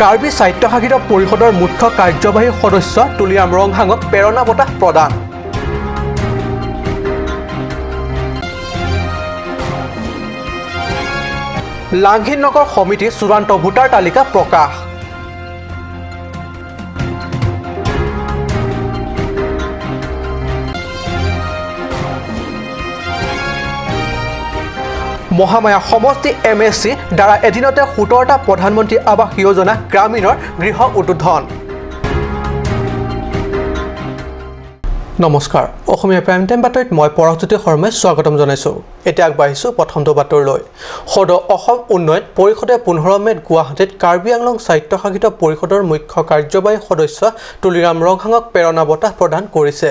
কাৰ্বি স্বায়ত্তশাসিত পৰিষদৰ মুখ্য কাৰ্যবাহী সদস্য তুলিৰাম ৰংহাঙক প্ৰেৰণা বঁটা প্ৰদান। লাংঘিন নগৰ সমিতি চূড়ান্ত ভোটাৰ তালিকা প্ৰকাশ। মহামায়া সমষ্টি MSC দ্বাৰা এদিনতে 17টা প্ৰধানমন্ত্ৰী আৱাস যোজনা গ্ৰামীণৰ গৃহ উদ্বোধন। নমস্কাৰ, অসমীয়া প্ৰাইম টাইম বাতৰিত মই পৰজ্যোতি শৰ্মাই স্বাগতম জনাইছোঁ। এতিয়া আগবাঢ়িছোঁ প্ৰথমটো বাতৰিলৈ। সদৌ অসম উন্নয়ন পৰিষদে 15 মে'ত গুৱাহাটীত কাৰ্বি আংলং স্বায়ত্তশাসিত পৰিষদৰ মুখ্য কাৰ্যবাহী সদস্য তুলিৰাম ৰংহাঙক প্ৰেৰণা বঁটা প্ৰদান কৰিছে।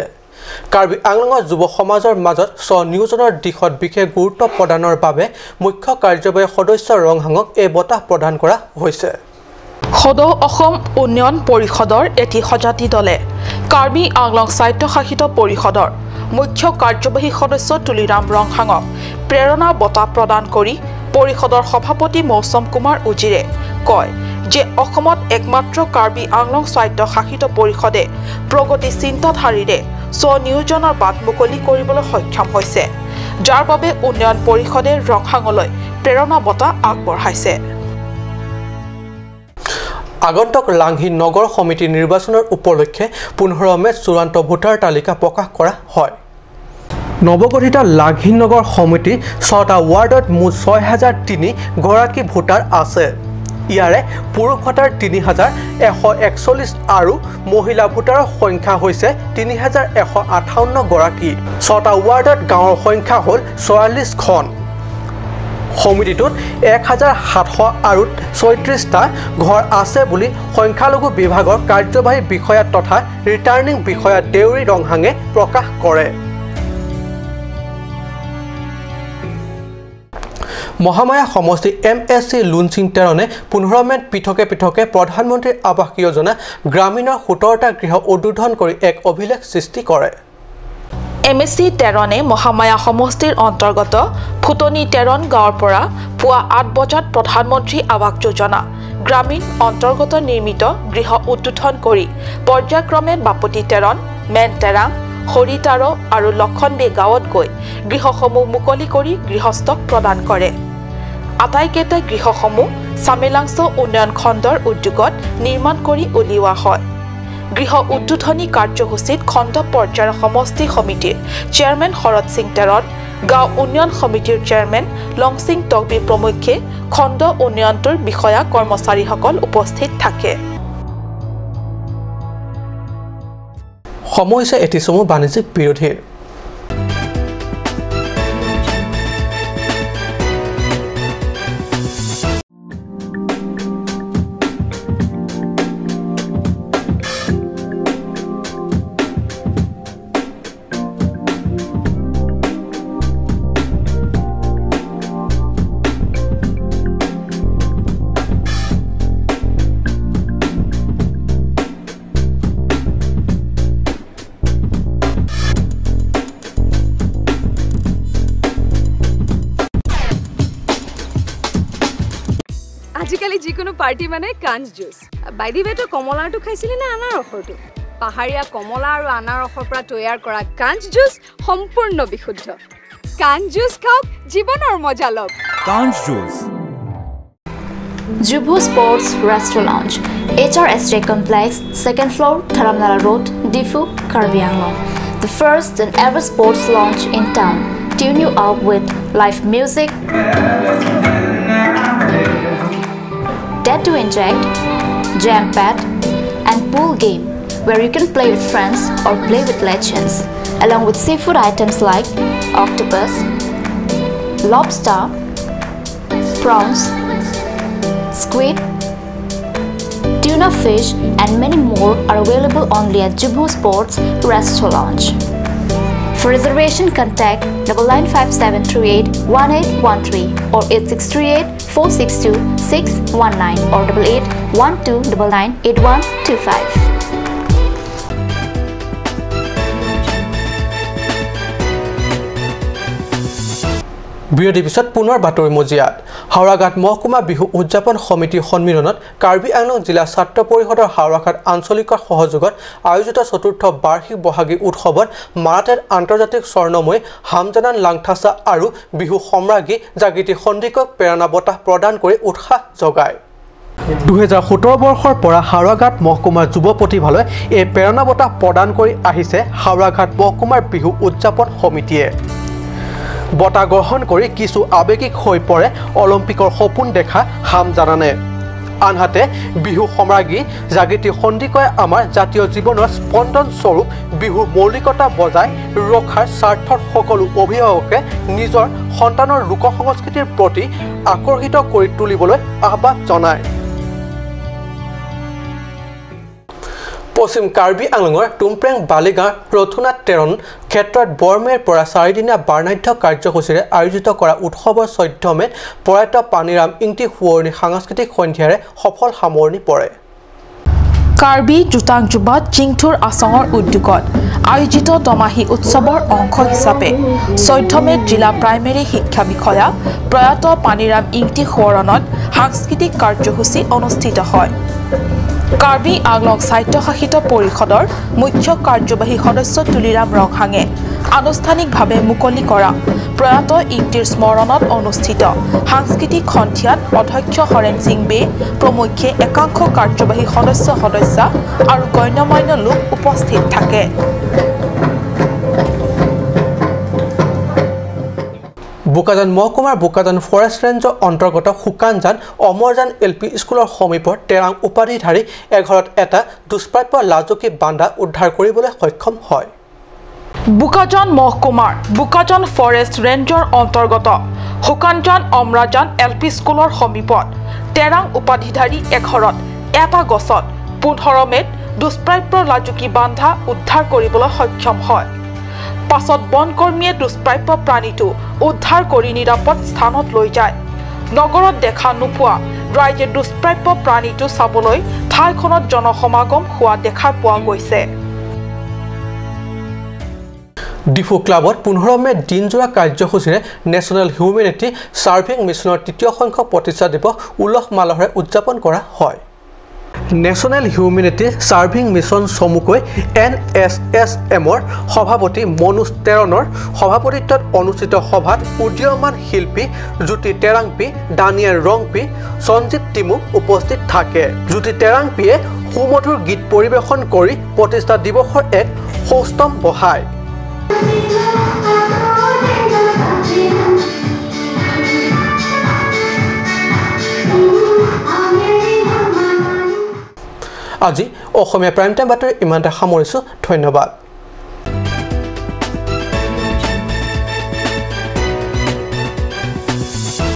কাৰ্বি আংলঙৰ যুৱ সমাজৰ মাজত স্বনিয়োজনৰ দিশত বিশেষ গুৰুত্ব প্ৰদানৰ বাবে মুখ্য কাৰ্যবাহী সদস্য ৰংহাঙক এই বঁটা প্ৰদান কৰা হৈছে। সদৌ অসম উন্নয়ন পৰিষদৰ এটি সজাতি দলে কাৰ্বি আংলং স্বায়ত্তশাসিত পৰিষদৰ মুখ্য কাৰ্যবাহী সদস্য তুলিৰাম ৰংহাঙক প্ৰেৰণা বঁটা প্ৰদান কৰি পৰিষদৰ সভাপতি মৌচম কুমাৰ উজিৰে কয় যে অসমত একমাত্ৰ কাৰ্বি আংলং স্বায়ত্তশাসিত পৰিষদে প্ৰগতি চিন্তাধাৰাৰে স্বনিয়োজনৰ বাট মুকলি কৰিবলৈ সক্ষম হৈছে, যাৰ বাবে উন্নয়ন পৰিষদে ৰংহাঙলৈ প্ৰেৰণা বঁটা আগবঢ়াইছে। আগন্তুক লাংঘিন নগৰ সমিতি নিৰ্বাচনৰ উপলক্ষে 15 মে'ত চূড়ান্ত ভোটাৰ তালিকা প্ৰকাশ কৰা হয়। নৱগঠিত লাংঘিন নগৰ সমিতি 6টা ৱাৰ্ডত মুঠ 6003 গৰাকী ভোটাৰ আছে। ইয়াৰে পুৰুষ ভোটাৰ 3141 আৰু মহিলা ভোটাৰৰ সংখ্যা হৈছে 3158 গৰাকী। 6টা ৱাৰ্ডত গাঁৱৰ সংখ্যা হ'ল 44খন। সমিতিটোত 1734টা ঘৰ আছে বুলি সংখ্যালঘু বিভাগৰ কাৰ্যবাহী বিষয়া তথা ৰিটাৰ্ণিং বিষয়া দেউৰী ৰংহাঙে প্ৰকাশ কৰে। মহামায়া সমষ্টি MSC লুনচিং তেৰণে 15 মে'ত পৃথকে পৃথকে প্ৰধানমন্ত্ৰী আৱাস যোজনা গ্ৰামীণৰ 17টা গৃহ উদ্বোধন কৰি এক অভিলেখ সৃষ্টি কৰে। MSC তেৰণে মহামায়া সমষ্টিৰ অন্তৰ্গত ফুটনি তেৰণ গাঁৱৰ পৰা পুৱা 8 বজাত প্ৰধানমন্ত্ৰী আৱাস যোজনা গ্ৰামীণ অন্তৰ্গত নিৰ্মিত গৃহ উদ্বোধন কৰি পৰ্যায়ক্ৰমে বাপতি তেৰণ, মেনটেৰাং, হৰিতাৰ আৰু লক্ষণবে গাঁৱত গৈ গৃহসমূহ মুকলি কৰি গৃহস্থক প্ৰদান কৰে। আটাইকেইটা গৃহসমূহ চামেলাংছ উন্নয়ন খণ্ডৰ উদ্যোগত নিৰ্মাণ কৰি উলিওৱা হয়। গৃহ উদ্বোধনী কাৰ্যসূচীত খণ্ড পৰ্যায়ৰ সমষ্টি সমিতিৰ চেয়াৰমেন শৰৎ সিং তেৰণ, গাঁও উন্নয়ন সমিতিৰ চেয়াৰমেন লংচিং তকবি প্ৰমুখ্যে খণ্ড উন্নয়নটোৰ বিষয়া কৰ্মচাৰীসকল উপস্থিত থাকে। সময় হৈছে এটিসমূহ বাণিজ্যিক বিৰোধীৰ। আজিকালি যিকোনো পাৰ্টি মানে কাঞ্চ জুচ। বাইদি বেটো কমলাটো খাইছিলি না আনাৰসৰটো? পাহাৰীয়া কমলা আৰু আনাৰসৰ পৰা তৈয়াৰ কৰা কাঞ্চ জুচ সম্পূৰ্ণ বিশুদ্ধ। কাঞ্চ জুচ খাওক, জীৱনৰ মজা লওক। কাঞ্চ juice. Jubu Sports Restaurant, HRSJ Complex, 2nd floor, Dharamnala Road, Difu, Karbi Anglong. The first and ever sports lounge in town. Tune you up with live music, Dead to Inject, Jam Pad, and pool game where you can play with friends or play with legends, along with seafood items like octopus, lobster, prawns, squid, tuna fish, and many more are available only at Jubu Sports Restaurant. For reservation, contact 9957381813 or 8638462619 or 8812998125. বিৰতিৰ পিছত পুনৰ বাতৰি মজিয়াত হাওৰাঘাট মহকুমা বিহু উদযাপন সমিতিৰ সন্মিলনত কাৰ্বি আংলং জিলা ছাত্ৰ পৰিষদৰ হাওৰাঘাট আঞ্চলিকৰ সহযোগত আয়োজিত চতুৰ্থ বাৰ্ষিক বহাগী উৎসৱত মাৰাঠেৰ আন্তৰ্জাতিক স্বৰ্ণময় হামজানান লাংথাছা আৰু বিহু সম্ৰাজ্ঞী জাগৃতি সন্দিকক প্ৰেৰণা বঁটা প্ৰদান কৰি উৎসাহ জগায় 2017 বৰ্ষৰ পৰা হাওৰাঘাট মহকুমাৰ যুৱ প্ৰতিভালৈ এই প্ৰেৰণা বঁটা প্ৰদান কৰি আহিছে হাওৰাঘাট মহকুমাৰ বিহু উদযাপন সমিতিয়ে বঁটা গ্ৰহণ কৰি কিছু আৱেগিক হৈ পৰে অলিম্পিকৰ সপোন দেখা হামজানানে আনহাতে বিহু সম্ৰাজ্ঞী জাগৃতি সন্দিকয়ে আমাৰ জাতীয় জীৱনৰ স্পন্দন স্বৰূপ বিহুৰ মৌলিকতা বজাই ৰখাৰ স্বাৰ্থত সকলো অভিভাৱকে নিজৰ সন্তানৰ লোক সংস্কৃতিৰ প্ৰতি আকৰ্ষিত কৰি তুলিবলৈ আহ্বান জনায় পশ্চিম কাৰ্বি আংলঙৰ টুমপ্ৰেং বালিগাঁও ৰথুনাথ তেৰণ ক্ষেত্ৰত বৰমেৰ পৰা 4 দিনীয়া বাৰ্ণাঢ্য কাৰ্যসূচীৰে আয়োজিত কৰা উৎসৱৰ 14 মেত প্ৰয়াত পানীৰাম ইংতি শুৱনি সাংস্কৃতিক সন্ধিয়াৰে সফল সামৰণি পৰে কাৰ্বি জুতাংজুবাত জিংথুৰ আছঙৰ উদ্যোগত আয়োজিত দমাহী উৎসৱৰ অংশ হিচাপে 14 মেত জিলা প্ৰাইমেৰী শিক্ষা বিষয়া প্ৰয়াত পানীৰাম ইংতি সোঁৱৰণত সাংস্কৃতিক কাৰ্যসূচী অনুষ্ঠিত হয় কাৰ্বি আংলং স্বায়ত্তশাসিত পৰিষদৰ মুখ্য কাৰ্যবাহী সদস্য তুলিৰাম ৰংহাঙে আনুষ্ঠানিকভাৱে মুকলি কৰা প্ৰয়াত ইংতিৰ স্মৰণত অনুষ্ঠিত সাংস্কৃতিক সন্ধিয়াত অধ্যক্ষ হৰেণ সিং বে প্ৰমুখ্যে একাংশ কাৰ্যবাহী সদস্য আৰু গণ্যমান্য লোক উপস্থিত থাকে বুকাজান মহকুমাৰ বুকাজান ফৰেষ্ট ৰেঞ্জৰ অন্তৰ্গত শুকানজান অমৰজান এলপি স্কুলৰ সমীপৰ তেৰাং উপাধিধাৰী এঘৰত এটা দুষ্প্ৰাপ্য লাজুকী বান্ধা উদ্ধাৰ কৰিবলৈ সক্ষম হয় বুকাজান মহকুমাৰ বুকাজান ফৰেষ্ট ৰেঞ্জৰ অন্তৰ্গত শুকানজান অমৰাজান এলপি স্কুলৰ সমীপত তেৰাং উপাধিধাৰী এঘৰত এটা গছত 15 মেত দুষ্প্ৰাপ্য লাজুকী বান্ধা উদ্ধাৰ কৰিবলৈ সক্ষম হয় পাছত বনকৰ্মীয়ে দুষ্প্ৰাপ্য প্ৰাণীটো উদ্ধাৰ কৰি নিৰাপদ স্থানত লৈ যায় নগৰত দেখা নোপোৱা ৰাইজে দুষ্প্ৰাপ্য প্ৰাণীটো চাবলৈ ঠাইখনত জনসমাগম হোৱা দেখা পোৱা গৈছে ডিফু ক্লাবত 15 মেত দিনজোৰা কাৰ্যসূচীৰে নেশ্যনেল হিউমেনিটি সাৰ্ভিং মিছনৰ তৃতীয় সংখ্যক প্ৰতিষ্ঠা দিৱস উলহ মালহেৰে উদযাপন কৰা হয় নেশ্যনেল হিউমেনিটি সাৰ্ভিং মিছন চমুকৈ NSSMৰ সভাপতি মনোজ তেৰণৰ সভাপতিত্বত অনুষ্ঠিত সভাত উদীয়মান শিল্পী জ্যোতি তেৰাংপি দানিয়েল ৰংপি সঞ্জিত টিমু উপস্থিত থাকে জ্যোতি তেৰাংপিয়ে সুমধুৰ গীত পৰিৱেশন কৰি প্ৰতিষ্ঠা দিৱসৰ এক সৌস্তম বহায় আজি অসমীয়া প্ৰাইম টাইম বাতৰি ইমানতে সামৰিছো ধন্যবাদ